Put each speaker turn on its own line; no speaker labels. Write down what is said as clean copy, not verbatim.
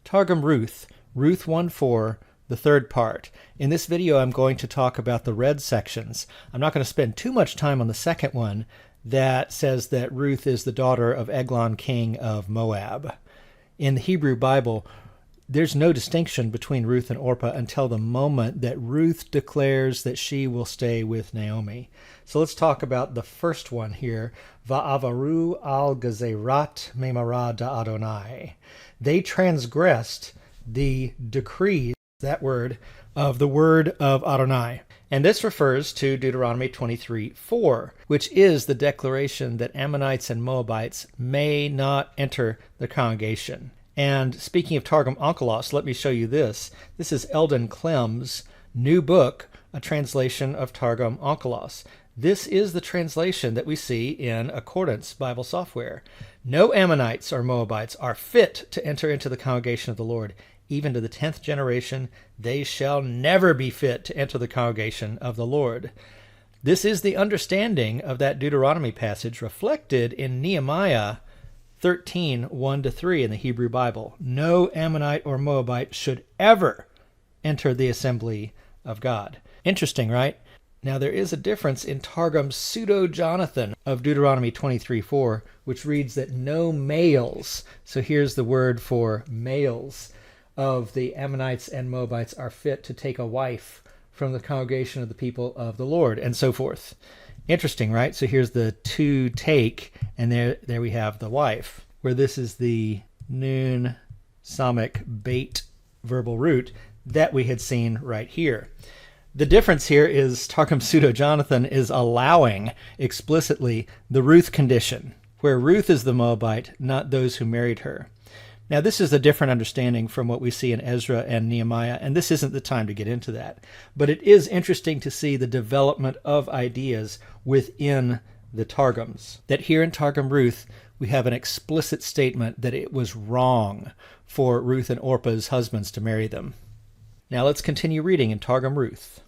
Targum Ruth, Ruth 1:4, the third part. In this video, I'm going to talk about the red sections. I'm not going to spend too much time on the second one that says that Ruth is the daughter of Eglon, king of Moab. In the Hebrew Bible, there's no distinction between Ruth and Orpah until the moment that Ruth declares that she will stay with Naomi. So let's talk about the first one here. Va'avaru al gazerat memara da Adonai. They transgressed the decrees, that word, of the word of Adonai. And this refers to Deuteronomy 23:4, which is the declaration that Ammonites and Moabites may not enter the congregation. And speaking of Targum Onkelos, let me show you this. This is Eldon Clem's new book, a translation of Targum Onkelos. This is the translation that we see in Accordance Bible Software. No Ammonites or Moabites are fit to enter into the congregation of the Lord. Even to the 10th generation, they shall never be fit to enter the congregation of the Lord. This is the understanding of that Deuteronomy passage reflected in Nehemiah 13:1-3 in the Hebrew Bible. No Ammonite or Moabite should ever enter the assembly of God. Interesting, right? Now there is a difference in Targum's Pseudo-Jonathan of Deuteronomy 23:4, which reads that no males, so here's the word for males, of the Ammonites and Moabites are fit to take a wife from the congregation of the people of the Lord, and so forth. Interesting, right? So here's the to take, and there we have the wife, where this is the nun samic bait verbal root that we had seen right here. The difference here is Targum Pseudo-Jonathan is allowing explicitly the Ruth condition, where Ruth is the Moabite, not those who married her. Now, this is a different understanding from what we see in Ezra and Nehemiah, and this isn't the time to get into that. But it is interesting to see the development of ideas within the Targums. That here in Targum Ruth, we have an explicit statement that it was wrong for Ruth and Orpah's husbands to marry them. Now let's continue reading in Targum Ruth.